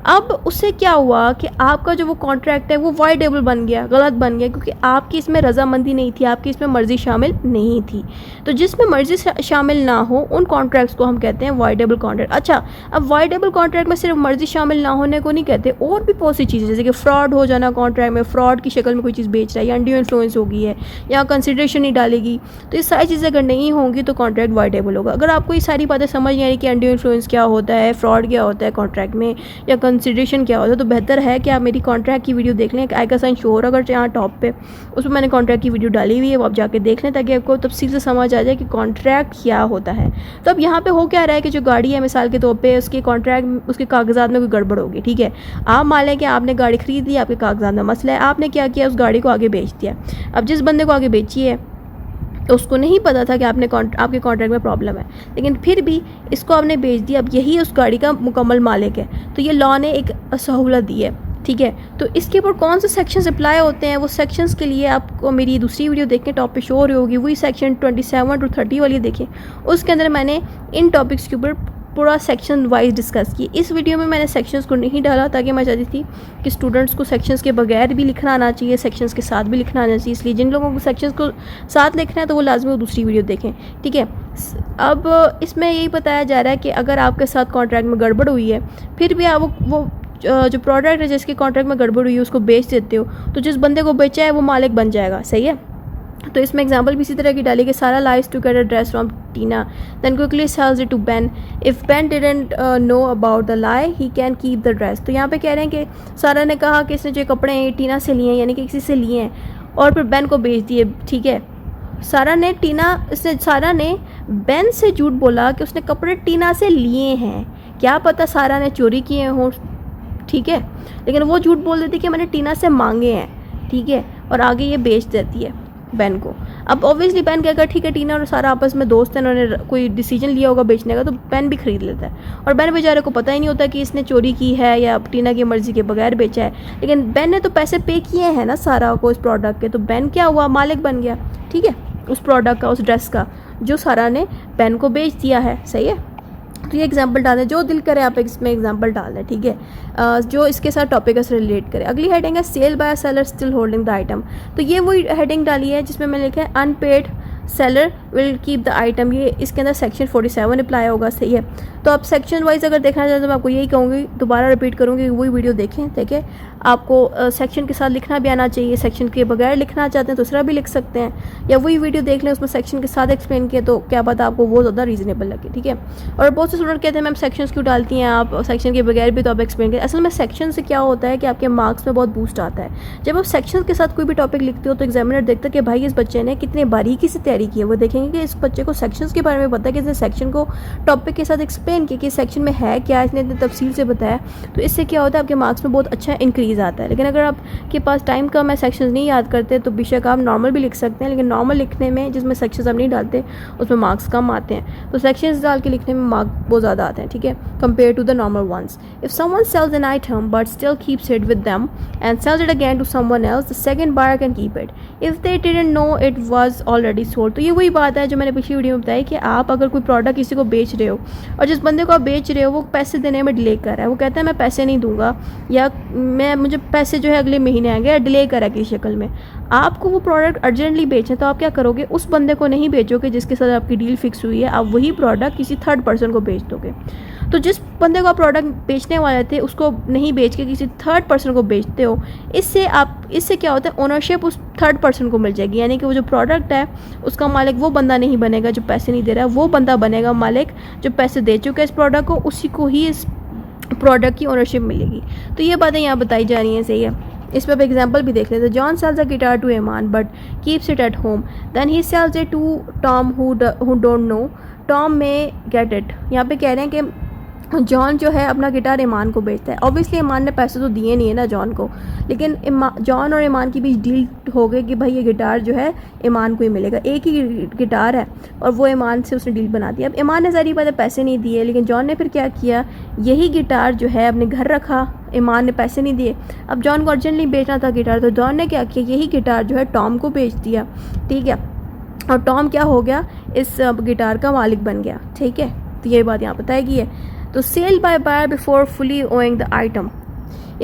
अब उससे क्या हुआ कि आपका जो वो कॉन्ट्रैक्ट है वो वाइडेबल बन गया, गलत बन गया, क्योंकि आपकी इसमें रजामंदी नहीं थी, आपकी इसमें मर्ज़ी शामिल नहीं थी। तो जिसमें मर्ज़ी शामिल ना हो उन कॉन्ट्रैक्ट्स को हम कहते हैं वाइडेबल कॉन्ट्रैक्ट। अच्छा, अब वाइडेबल कॉन्ट्रैक्ट में सिर्फ मर्ज़ी शामिल ना होने को नहीं कहते, और भी बहुत सी चीज़ें, जैसे कि फ्रॉड हो जाना, कॉन्ट्रैक्ट में फ्रॉड की शक्ल में कोई चीज़ बेच रहा है, या अनड्यू इन्फ्लुएंस हो गई है, या कंसिडरेशन नहीं डालेगी, तो ये सारी चीज़ें अगर नहीं होंगी तो कॉन्ट्रैक्ट वाइडेबल होगा। अगर आपको ये सारी बातें समझ नहीं आ रही कि अनड्यू इन्फ्लुएंस क्या होता है, फ्रॉड क्या होता है कॉन्ट्रैक्ट में, या कंसिडरेशन क्या होता है, तो बेहतर है कि आप मेरी कॉन्ट्रैक्ट की वीडियो देख लें। एक आइका साइन शो हो रहा अगर यहाँ टॉप पे, उसमें मैंने कॉन्ट्रैक्ट की वीडियो डाली हुई है, वो आप जाके देख लें ताकि आपको तफसील से समझ आ जाए कि कॉन्ट्रैक्ट क्या होता है। तो अब यहाँ पे हो क्या रहा है कि जो गाड़ी है मिसाल के तौर पे उसके कॉन्ट्रैक्ट, उसके कागजात में कोई गड़बड़ होगी, ठीक है। आप मान लें कि आपने गाड़ी खरीद ली, आपके कागजात में मसला है, आपने क्या किया, उस गाड़ी को आगे बेच दिया। अब जिस बंदे को आगे बेची है तो उसको नहीं पता था कि आपके कॉन्ट्रैक्ट में प्रॉब्लम है, लेकिन फिर भी इसको आपने बेच दिया। अब यही उस गाड़ी का मुकम्मल मालिक है, तो ये लॉ ने एक सहूलत दी है, ठीक है। तो इसके ऊपर कौन से सेक्शंस अप्लाई होते हैं, वो सेक्शंस के लिए आपको मेरी दूसरी वीडियो देखें, टॉप पे शो हो रही होगी, वही सेक्शन 27 to 30 वाली देखें। उसके अंदर मैंने इन टॉपिक्स के ऊपर पूरा सेक्शन वाइज डिस्कस की। इस वीडियो में मैंने सेक्शंस को नहीं डाला ताकि मैं चाहती थी कि स्टूडेंट्स को सेक्शंस के बगैर भी लिखना आना चाहिए, सेक्शंस के साथ भी लिखना आना चाहिए। इसलिए जिन लोगों को सेक्शंस को साथ लिखना है तो वो लाजमी वो दूसरी वीडियो देखें, ठीक है। अब इसमें यही बताया जा रहा है कि अगर आपके साथ कॉन्ट्रैक्ट में गड़बड़ हुई है, फिर भी आप वो जो प्रोडक्ट है जिसके कॉन्ट्रैक्ट में गड़बड़ हुई है उसको बेच देते हो, तो जिस बंदे को बेचा है वो मालिक बन जाएगा, सही है। तो इसमें एग्जांपल भी इसी तरह की डाली कि Sara lies to get a dress from Tina, then quickly sells it to Ben, if Ben didn't know about the lie he can keep the dress. तो यहाँ पे कह रहे हैं कि सारा ने कहा कि इसने जो कपड़े हैं टीना से लिए हैं, यानी कि किसी से लिए हैं, और फिर बेन को बेच दिए, ठीक है। सारा ने बेन से झूठ बोला कि उसने कपड़े टीना से लिए हैं, क्या पता सारा ने चोरी किए हों, ठीक है, लेकिन वो झूठ बोल देती कि मैंने टीना से मांगे हैं, ठीक है, और आगे ये बेच देती है बेन को। अब ऑब्वियसली बेन क्या कर, ठीक है, टीना और सारा आपस में दोस्त हैं, उन्होंने कोई डिसीजन लिया होगा बेचने का, तो बेन भी खरीद लेता है। और बेन बेचारे को पता ही नहीं होता कि इसने चोरी की है या टीना की मर्ज़ी के बगैर बेचा है, लेकिन बेन ने तो पैसे पे किए हैं ना सारा को इस प्रोडक्ट के, तो बेन क्या हुआ, मालिक बन गया, ठीक है, उस प्रोडक्ट का, उस ड्रेस का, जो सारा ने बेन को बेच दिया है, सही है। तो ये एग्जांपल डाल दें, जो दिल करे आप इसमें एग्जांपल डाल दें, ठीक है, जो इसके साथ टॉपिक से रिलेट करे। अगली हेडिंग है sale by seller still holding the item. तो ये वही हेडिंग डाली है जिसमें मैंने लिखा है unpaid seller will keep the item. ये इसके अंदर सेक्शन 47 अप्लाई होगा, सही है। तो आप सेक्शन वाइज अगर देखना चाहते हैं तो मैं आपको यही कहूँगी, दोबारा रिपीट करूँगी, वही वीडियो देखें, ठीक है। आपको सेक्शन के साथ लिखना भी आना चाहिए, सेक्शन के बगैर लिखना चाहते हैं तो दूसरा भी लिख सकते हैं, या वही वीडियो देख लें, उसमें सेक्शन के साथ एक्सप्लेन किया, तो क्या पता आपको वो ज़्यादा रीजनेबल लगे, ठीक है। और बहुत से स्टूडेंट कहते हैं मैम सेक्शंस क्यों डालती हैं आप, सेक्शन के बगैर भी तो आप एक्सप्लेन करें। असल में सेक्शन से क्या होता है कि आपके मार्क्स में बहुत बूस्ट आता है। जब आप सेक्शन के साथ कोई भी टॉपिक लिखते हो तो एग्जामिनर देखता है कि भाई इस बच्चे ने कितने बारीकी से तैयारी की है। वो देखेंगे कि इस बच्चे को सेक्शंस के बारे में पता है कि इसने सेक्शन को टॉपिक के साथ एक्सप्लेन किया कि सेक्शन में है क्या, इसने इतने तफसील से बताया, तो इससे क्या होता है आपके मार्क्स में बहुत अच्छा इंक्रीज़ आता है। लेकिन अगर आपके पास टाइम कम है, सेक्शंस नहीं याद करते, तो बेशक आप नॉर्मल भी लिख सकते हैं, लेकिन नॉर्मल लिखने में जिसमें सेक्शंस आप नहीं डालते उसमें मार्क्स कम आते हैं। तो सेक्शंस डाल के लिखने में मार्क बहुत ज़्यादा आते हैं, ठीक है, compare to the normal ones. If someone sells an item but still keeps it with them and sells it again to someone else, the second buyer can keep it if they didn't know it was already sold. तो ये वही बात है जो मैंने पिछली video में बताई कि आप अगर कोई प्रोडक्ट किसी को बेच रहे हो और जिस बंदे को आप बेच रहे हो वो पैसे देने में डिले कर रहा है, वो कहता है मैं पैसे नहीं दूंगा, या मुझे पैसे जो है अगले महीने आएंगे, या डिले करा की शक्ल में, आपको वो प्रोडक्ट अर्जेंटली बेचना, तो आप क्या करोगे, उस बंदे को नहीं बेचोगे जिसके साथ आपकी डील फिक्स हुई है, आप वही प्रोडक्ट किसी थर्ड पर्सन को बेच दोगे। तो जिस बंदे को आप प्रोडक्ट बेचने वाले थे उसको नहीं बेच के किसी थर्ड पर्सन को बेचते हो, इससे क्या होता है, ओनरशिप उस थर्ड पर्सन को मिल जाएगी, यानी कि वो जो प्रोडक्ट है उसका मालिक वो बंदा नहीं बनेगा जो पैसे नहीं दे रहा है, वो बंदा बनेगा मालिक जो पैसे दे चुका है इस प्रोडक्ट को, उसी को ही इस प्रोडक्ट की ओनरशिप मिलेगी। तो ये बातें यहाँ बताई जा रही हैं, सही है। इस पर एग्जांपल भी देख लेते हैं। John sells a guitar to Aman but keeps it at home, then he sells it to Tom who don't know, Tom may get it. यहाँ पे कह रहे हैं कि जॉन जो है अपना गिटार ईमान को बेचता है। ऑब्वियसली ईमान ने पैसे तो दिए नहीं है ना जॉन को, लेकिन जॉन और ईमान के बीच डील हो गई कि भाई ये गिटार जो है ईमान को ही मिलेगा, एक ही गिटार है और वो ईमान से उसने डील बना दी। अब ईमान ने सारी बातें पैसे नहीं दिए, लेकिन जॉन ने फिर क्या किया, यही गिटार जो है अपने घर रखा, ईमान ने पैसे नहीं दिए। अब जॉन को अर्जेंटली बेचना था गिटार, तो जॉन ने क्या किया, यही गिटार जो है टॉम को बेच दिया, ठीक है, और टॉम क्या हो गया, इस गिटार का मालिक बन गया, ठीक है। तो ये बात यहाँ बताई गई है। तो sale by buyer before fully owing the item.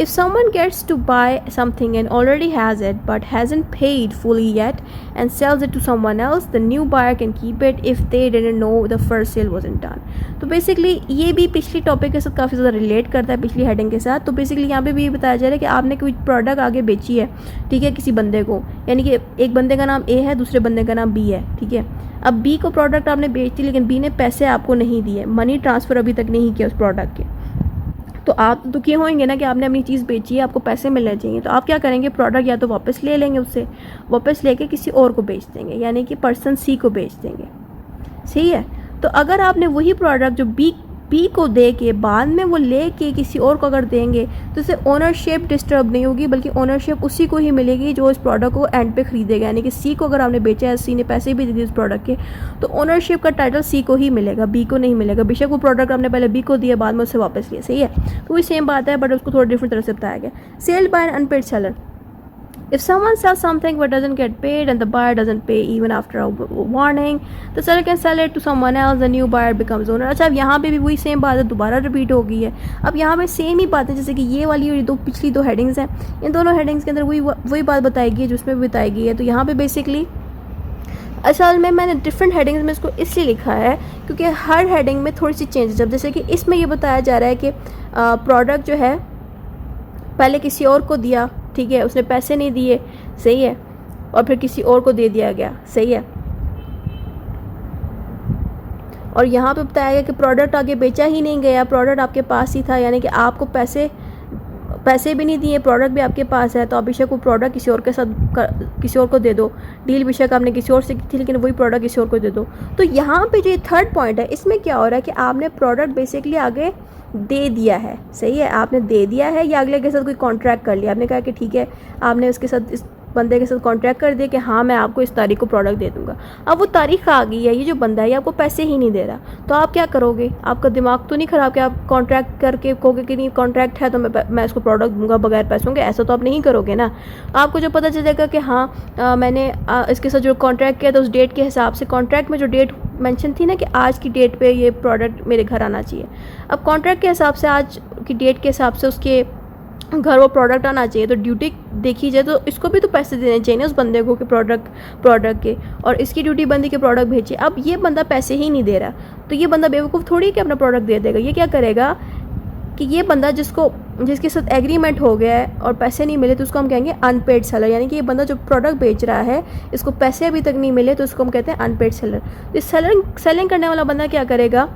If someone gets to buy something and already has it but hasn't paid fully yet and sells it to someone else, the new buyer can keep it if they didn't know the first sale wasn't done. तो basically ये भी पिछली topic के साथ काफ़ी ज़्यादा relate करता है, पिछली हेडिंग के साथ. तो बेसिकली यहाँ पे भी ये बताया जा रहा है कि आपने कोई प्रोडक्ट आगे बेची है, ठीक है, किसी बंदे को, यानी कि एक बंदे का नाम ए है, दूसरे बंदे का नाम बी है, ठीक है. अब बी को प्रोडक्ट आपने बेच दी, लेकिन बी ने पैसे आपको नहीं दिए, मनी ट्रांसफ़र अभी तक नहीं किया उस प्रोडक्ट के. तो आप तो दुखी होंगे ना कि आपने अपनी चीज़ बेची है, आपको पैसे मिलने चाहिए. तो आप क्या करेंगे, प्रोडक्ट या तो वापस ले लेंगे, उससे वापस लेके किसी और को बेच देंगे, यानी कि पर्सन सी को बेच देंगे. सही है. तो अगर आपने वही प्रोडक्ट जो बी को दे के बाद में वो ले के किसी और को अगर देंगे तो उससे ओनरशिप डिस्टर्ब नहीं होगी, बल्कि ओनरशिप उसी को ही मिलेगी जो इस प्रोडक्ट को एंड पे खरीदेगा. यानी कि सी को अगर आपने बेचा है, सी ने पैसे भी दे दिए उस प्रोडक्ट के, तो ओनरशिप का टाइटल सी को ही मिलेगा, बी को नहीं मिलेगा. बेशक वो प्रोडक्ट आपने पहले बी को दिया, बाद में उससे वापस लिया. सही है. तो वही सेम बात है, बट उसको थोड़ा डिफरेंट तरह से बताया गया. Sale by an unpaid seller. If someone sells something but doesn't get paid and the buyer doesn't pay even after a warning, the seller can sell it to someone else. The new buyer becomes owner. अच्छा, अब यहाँ पे भी वही same बात है, दोबारा repeat हो गई है. अब यहाँ पे सेम ही बात है जैसे कि ये वाली और पिछली दो हेडिंग्स हैं. इन दोनों हेडिंग्स के अंदर वही बात बताई गई है जो उसमें भी बताई गई है. तो यहाँ पे बेसिकली असल में मैंने डिफरेंट हेडिंग्स में इसको इसलिए लिखा है क्योंकि हर हेडिंग में थोड़ी सी चेंजेस. अब जैसे कि इसमें ये बताया जा रहा है कि प्रोडक्ट जो है पहले किसी और को दिया, ठीक है, उसने पैसे नहीं दिए, सही है, और फिर किसी और को दे दिया गया, सही है. और यहाँ पे बताया गया कि प्रोडक्ट आगे बेचा ही नहीं गया, प्रोडक्ट आपके पास ही था, यानी कि आपको पैसे भी नहीं दिए, प्रोडक्ट भी आपके पास है. तो आप बेशक वो प्रोडक्ट किसी और के साथ किसी और को दे दो, डील बेशक आपने किसी और से की थी, लेकिन वही प्रोडक्ट किसी और को दे दो. तो यहाँ पे जो थर्ड पॉइंट है, इसमें क्या हो रहा है कि आपने प्रोडक्ट बेसिकली आगे दे दिया है. सही है. आपने दे दिया है या अगले के साथ कोई कॉन्ट्रैक्ट कर लिया, आपने कहा कि ठीक है, आपने उसके साथ इस बंदे के साथ कॉन्ट्रैक्ट कर दिया कि हाँ मैं आपको इस तारीख को प्रोडक्ट दे दूंगा. अब वो तारीख आ गई है, ये जो बंदा है ये आपको पैसे ही नहीं दे रहा, तो आप क्या करोगे? आपका दिमाग तो नहीं ख़राब कि आप कॉन्ट्रैक्ट करके कहोगे कि नहीं कॉन्ट्रैक्ट है तो मैं इसको प्रोडक्ट दूंगा बगैर पैसों के? ऐसा तो आप नहीं करोगे ना. आपको जो पता चलेगा कि हाँ मैंने इसके साथ जो कॉन्ट्रैक्ट किया था उस डेट के हिसाब से, कॉन्ट्रैक्ट में जो डेट मेंशन थी ना कि आज की डेट पे ये प्रोडक्ट मेरे घर आना चाहिए, अब कॉन्ट्रैक्ट के हिसाब से आज की डेट के हिसाब से उसके घर वो प्रोडक्ट आना चाहिए. तो ड्यूटी देखी जाए तो इसको भी तो पैसे देने चाहिए ना उस बंदे को कि प्रोडक्ट के, और इसकी ड्यूटी बंदी के प्रोडक्ट भेजे. अब ये बंदा पैसे ही नहीं दे रहा, तो ये बंदा बेवकूफ़ थोड़ी है कि अपना प्रोडक्ट दे देगा. ये क्या करेगा कि ये बंदा जिसके साथ एग्रीमेंट हो गया है और पैसे नहीं मिले तो उसको हम कहेंगे अनपेड सेलर. यानी कि ये बंदा जो प्रोडक्ट बेच रहा है इसको पैसे अभी तक नहीं मिले तो उसको हम कहते हैं अनपेड सेलर. तो सेलिंग करने वाला बंदा क्या करेगा,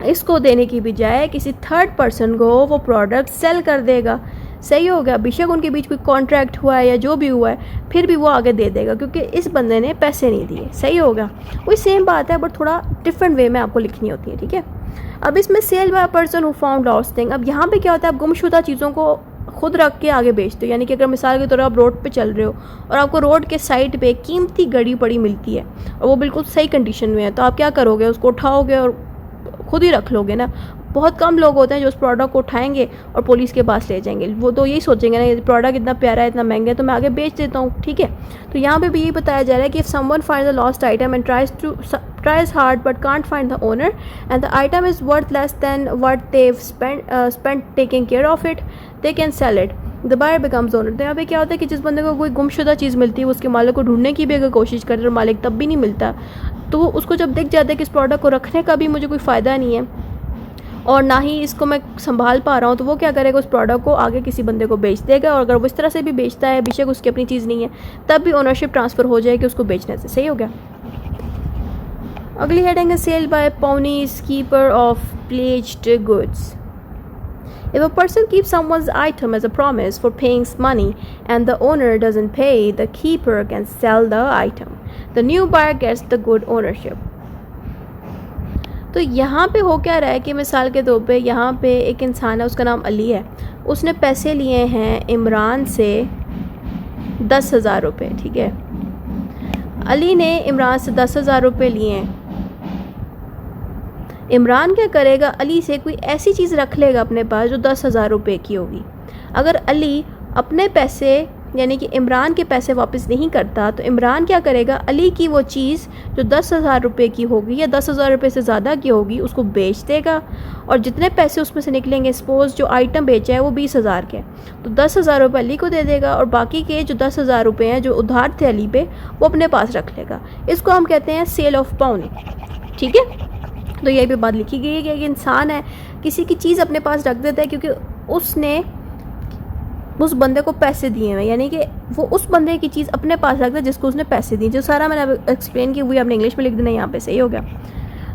इसको देने की बजाय किसी थर्ड पर्सन को वो प्रोडक्ट सेल कर देगा. सही हो गया. बेशक उनके बीच कोई कॉन्ट्रैक्ट हुआ है या जो भी हुआ है, फिर भी वो आगे दे देगा क्योंकि इस बंदे ने पैसे नहीं दिए. सही हो गया. वही सेम बात है बट थोड़ा डिफरेंट वे में आपको लिखनी होती है, ठीक है. अब इसमें sale by person who found lost thing. अब यहाँ पे क्या होता है, आप गुमशुदा चीज़ों को खुद रख के आगे बेचते हो. यानी कि अगर मिसाल के तौर पर आप रोड पे चल रहे हो और आपको रोड के साइड पे कीमती घड़ी पड़ी मिलती है और वो बिल्कुल सही कंडीशन में है, तो आप क्या करोगे, उसको उठाओगे और खुद ही रख लोगे ना. बहुत कम लोग होते हैं जो उस प्रोडक्ट को उठाएंगे और पुलिस के पास ले जाएंगे. वो तो यही सोचेंगे ना ये प्रोडक्ट इतना प्यारा है, इतना महंगा है, तो मैं आगे बेच देता हूँ, ठीक है. तो यहाँ पे भी यही बताया जा रहा है कि if someone finds the lost item and tries hard but can't find the owner and the item is worth less than what they've spent taking care of it, they can sell it. The buyer becomes owner. तो यहाँ पे क्या होता है कि जिस बंदे को कोई गुमशुदा चीज़ मिलती है उसके मालिक को ढूंढने की भी अगर कोशिश करे और मालिक तब भी नहीं मिलता, तो उसको जब दिख जाता है कि इस प्रोडक्ट को रखने का भी मुझे कोई फ़ायदा नहीं है और ना ही इसको मैं संभाल पा रहा हूँ, तो वो क्या करेगा, उस प्रोडक्ट को आगे किसी बंदे को बेच देगा. और अगर वो इस तरह से भी बेचता है, बेशक उसकी अपनी चीज़ नहीं है, तब भी ओनरशिप ट्रांसफ़र हो जाएगी उसको बेचने से. सही हो गया. अगली हेडिंग है sale by pawnee's keeper of pledged goods. If a person keeps someone's item as a promise for paying money and the owner doesn't pay, the keeper can sell the item. The new buyer gets the good ownership. तो यहाँ पे हो क्या रहा है कि मिसाल के तौर पे यहाँ पे एक इंसान है, उसका नाम अली है. उसने पैसे लिए हैं इमरान से 10,000 रुपये, ठीक है. अली ने इमरान से 10,000 रुपये लिए हैं. इमरान क्या करेगा, अली से कोई ऐसी चीज़ रख लेगा अपने पास जो 10,000 रुपये की होगी. अगर अली अपने पैसे यानी कि इमरान के पैसे वापस नहीं करता, तो इमरान क्या करेगा, अली की वो चीज़ जो 10,000 रुपये की होगी या 10,000 रुपये से ज़्यादा की होगी उसको बेच देगा, और जितने पैसे उसमें से निकलेंगे, सपोज़ जो आइटम बेचा है वो 20,000 के, तो 10,000 रुपये अली को दे देगा, और बाकी के जो 10,000 रुपये हैं जो उधार थे अली पे, वो अपने पास रख लेगा। इसको हम कहते हैं सेल ऑफ पाउंड। ठीक है, तो यही पे बात लिखी गई है कि एक इंसान है किसी की चीज़ अपने पास रख देता है क्योंकि उसने उस बंदे को पैसे दिए हैं, यानी कि वो उस बंदे की चीज़ अपने पास रखता है जिसको उसने पैसे दिए। जो सारा मैंने एक्सप्लेन की हुई आपने इंग्लिश में लिख देना, यहाँ पे सही हो गया।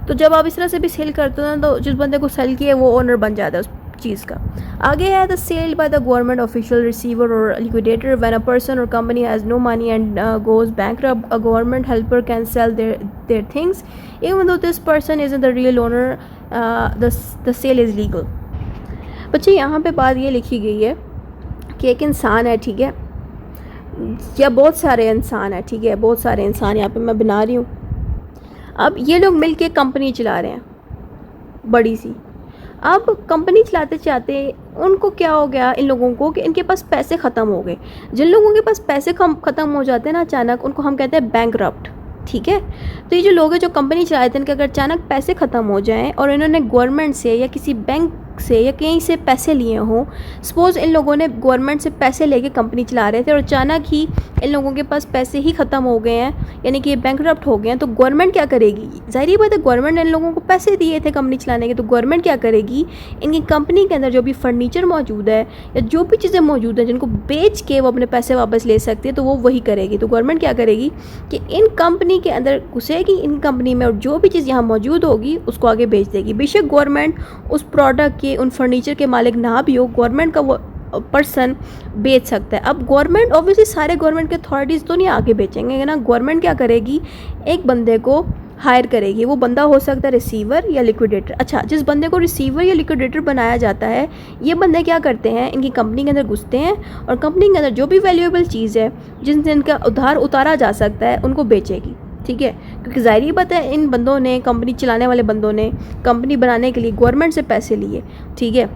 तो जब आप इस तरह से भी सेल करते हो ना, तो जिस बंदे को सेल किया वो ओनर बन जाता है उस चीज़ का। आगे है the sale by the government official receiver or liquidator when a person or company has no money and goes bankrupt, a government helper can sell their things even though this person is the real owner, the sale is legal. बच्चे यहाँ पे बात ये लिखी गई है कि एक इंसान है, ठीक है, या बहुत सारे इंसान है, ठीक है, बहुत सारे इंसान यहाँ पे मैं बना रही हूँ। अब ये लोग मिलके कंपनी चला रहे हैं बड़ी सी। अब कंपनी चलाते चलाते उनको क्या हो गया, इन लोगों को, कि इनके पास पैसे ख़त्म हो गए। जिन लोगों के पास पैसे ख़त्म हो जाते हैं ना अचानक, उनको हम कहते हैं बैंकरप्ट। ठीक है, तो ये जो लोग हैं जो कंपनी चलाए थे, इनके अगर अचानक पैसे ख़त्म हो जाएं और इन्होंने गवर्नमेंट से या किसी बैंक से या कहीं से पैसे लिए हों, सपोज़ इन लोगों ने गवर्नमेंट से पैसे लेके कंपनी चला रहे थे और अचानक ही इन लोगों के पास पैसे ही ख़त्म हो गए हैं, यानी कि ये बैंकरप्ट हो गए हैं, तो गवर्नमेंट क्या करेगी? ज़ाहिर बात है, गवर्नमेंट ने इन लोगों को पैसे दिए थे कंपनी चलाने के, तो गवर्नमेंट क्या करेगी, इनकी कंपनी के अंदर जो भी फर्नीचर मौजूद है या जो भी चीज़ें मौजूद हैं जिनको बेच के वो अपने पैसे वापस ले सकती है, तो वो वही करेगी। तो गवर्नमेंट क्या करेगी कि इन कंपनी के अंदर घुसेगी, इन कंपनी में, और जो भी चीज़ यहाँ मौजूद होगी उसको आगे बेच देगी। बेशक गवर्नमेंट उस प्रोडक्ट के, उन फर्नीचर के मालिक ना भी हो, गवर्नमेंट का वो पर्सन बेच सकता है। अब गवर्नमेंट ऑब्वियसली सारे गवर्नमेंट के अथॉरिटीज़ तो नहीं आके बेचेंगे ना, गवर्नमेंट क्या करेगी, एक बंदे को हायर करेगी। वो बंदा हो सकता है रिसीवर या लिक्विडेटर। अच्छा, जिस बंदे को रिसीवर या लिक्विडेटर बनाया जाता है, ये बंदे क्या करते हैं, इनकी कंपनी के अंदर घुसते हैं और कंपनी के अंदर जो भी वैल्यूएबल चीज़ है जिनसे इनका उधार उतारा जा सकता है उनको बेचेगी। ठीक है, क्योंकि ज़ाहिर बात है इन बंदों ने, कंपनी चलाने वाले बंदों ने कंपनी बनाने के लिए गवर्नमेंट से पैसे लिए, ठीक है,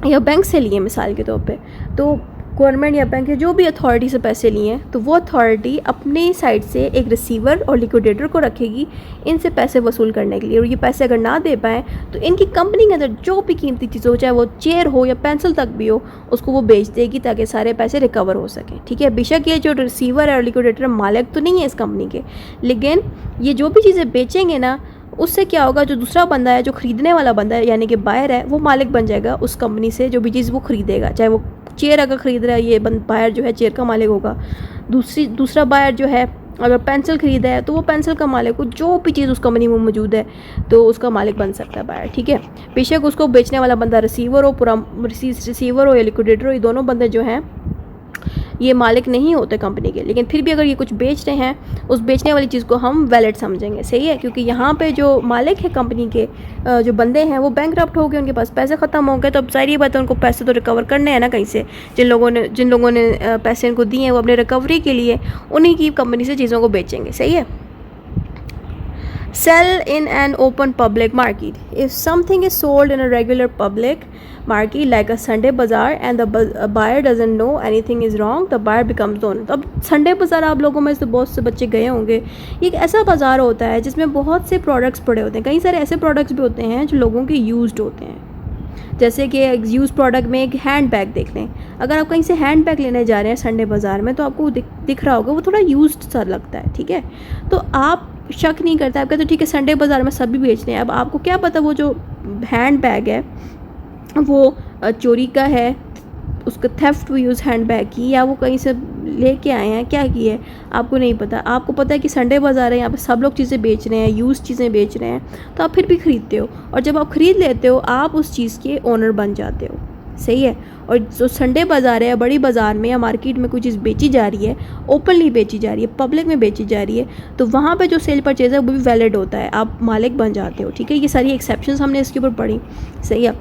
या बैंक से लिए मिसाल के तौर पे, तो गवर्नमेंट या बैंक जो भी अथॉरिटी से पैसे लिए हैं, तो वो अथॉरिटी अपनी साइड से एक रिसीवर और लिक्विडेटर को रखेगी इनसे पैसे वसूल करने के लिए, और ये पैसे अगर ना दे पाएँ तो इनकी कंपनी के अंदर जो भी कीमती चीज़ हो, चाहे वो चेयर हो या पेंसिल तक भी हो, उसको वो बेच देगी ताकि सारे पैसे रिकवर हो सकें। ठीक है, बेशक ये जो रिसीवर है और लिक्विडेटर मालिक तो नहीं है इस कंपनी के, लेकिन ये जो भी चीज़ें बेचेंगे ना, उससे क्या होगा, जो दूसरा बंदा है, जो ख़रीदने वाला बंदा है यानी कि बायर है, वो मालिक बन जाएगा उस कंपनी से जो भी चीज़ वो ख़रीदेगा। चाहे वो चेयर अगर ख़रीद रहा है, ये बायर जो है चेयर का मालिक होगा। दूसरा बायर जो है अगर पेंसिल ख़रीदा है तो वो पेंसिल का मालिक हो, जो भी चीज़ उस कंपनी में मौजूद है तो उसका मालिक बन सकता है बायर। ठीक है, बेशक उसको बेचने वाला बंदा रिसीवर हो, पूरा रिसीवर हो या लिक्विडेटर हो, ये दोनों बंदे जो हैं ये मालिक नहीं होते कंपनी के, लेकिन फिर भी अगर ये कुछ बेच रहे हैं, उस बेचने वाली चीज़ को हम वैलिड समझेंगे। सही है, क्योंकि यहाँ पे जो मालिक है कंपनी के, जो बंदे हैं वो बैंकरप्ट हो गए, उनके पास पैसे ख़त्म हो गए, तो अब सारी बात है उनको पैसे तो रिकवर करने हैं ना कहीं से। जिन लोगों ने पैसे इनको दिए हैं वो अपने रिकवरी के लिए उन्हीं की कंपनी से चीज़ों को बेचेंगे। सही है। Sell in an open public market. If something is sold in a regular public market like a Sunday bazaar and the buyer doesn't know anything is wrong, the buyer becomes the owner. अब Sunday बाज़ार आप लोगों में से बहुत से बच्चे गए होंगे। ये एक ऐसा बाज़ार होता है जिसमें बहुत से प्रोडक्ट्स पड़े होते हैं। कई सारे ऐसे प्रोडक्ट्स भी होते हैं जो लोगों के यूज्ड होते हैं, जैसे कि यूज प्रोडक्ट में एक हैंड बैग देख लें। अगर आप कहीं से हैंड बैग लेने जा रहे हैं संडे बाज़ार में, तो आपको दिख रहा होगा वो थोड़ा यूज्ड सा लगता है। ठीक है, तो आप शक नहीं करते, आप कहते हो ठीक है संडे बाज़ार में सभी बेच रहे हैं। अब आपको क्या पता वो जो हैंड बैग है वो चोरी का है, उसका थेफ्ट हुई उस हैंड बैग की, या वो कहीं से लेके आए हैं, क्या किए आपको नहीं पता। आपको पता है कि संडे बाज़ार है, यहाँ पे सब लोग चीज़ें बेच रहे हैं, यूज़ चीज़ें बेच रहे हैं, तो आप फिर भी ख़रीदते हो, और जब आप ख़रीद लेते हो आप उस चीज़ के ओनर बन जाते हो। सही है। और जो संडे बाज़ार है या बड़ी बाज़ार में या मार्केट में कोई चीज़ बेची जा रही है, ओपनली बेची जा रही है, पब्लिक में बेची जा रही है, तो वहाँ पे जो सेल परचेज़ है वो भी वैलिड होता है, आप मालिक बन जाते हो। ठीक है, ये सारी एक्सेप्शंस हमने इसके ऊपर पढ़ी। सही है,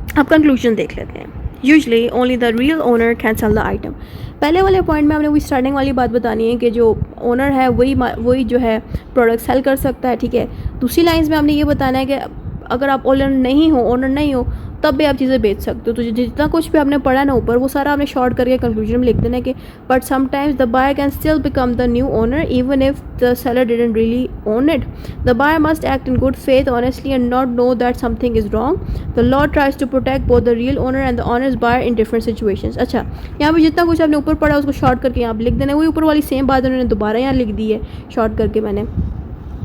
अब कंक्लूजन देख लेते हैं। Usually only the real owner can sell the item. पहले वाले पॉइंट में हमने वही स्टार्टिंग वाली बात बतानी है कि जो ओनर है वही जो है प्रोडक्ट सेल कर सकता है। ठीक है, दूसरी लाइन्स में हमने ये बताना है कि अगर आप ओनर नहीं हो तब भी आप चीज़ें बेच सकते हो। तो जितना कुछ भी आपने पढ़ा ना ऊपर, वो सारा आपने शॉर्ट करके कंक्लूजन में लिख देना है कि but sometimes the buyer can still become the new owner even if the seller didn't really own it. The buyer must act in good faith honestly and not know that something is wrong. The law tries to protect both the real owner and the honest buyer in different situations. अच्छा, यहाँ पर जितना कुछ आपने ऊपर पढ़ा उसको short करके यहाँ पर लिख देना है। वही ऊपर वाली सेम बात उन्होंने दोबारा यहाँ लिख दी है शॉर्ट करके मैंने।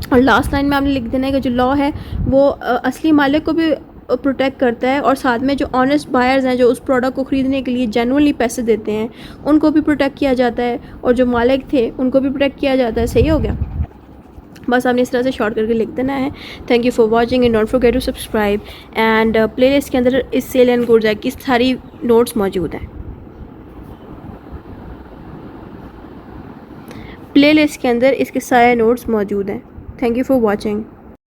और लास्ट लाइन में आपने लिख देना है कि जो लॉ है वो असली मालिक को भी प्रोटेक्ट करता है और साथ में जो ऑनेस्ट बायर्स हैं, जो उस प्रोडक्ट को ख़रीदने के लिए जेन्युइनली पैसे देते हैं, उनको भी प्रोटेक्ट किया जाता है और जो मालिक थे उनको भी प्रोटेक्ट किया जाता है। सही हो गया? बस आपने इस तरह से शॉर्ट करके लिख देना है। Thank you for watching and don't forget to subscribe. And playlist के अंदर इस सेल एंड गुड्स एक्ट की सारी नोट्स मौजूद हैं। प्लेलिस्ट के अंदर इसके सारे नोट्स मौजूद हैं। Thank you for watching.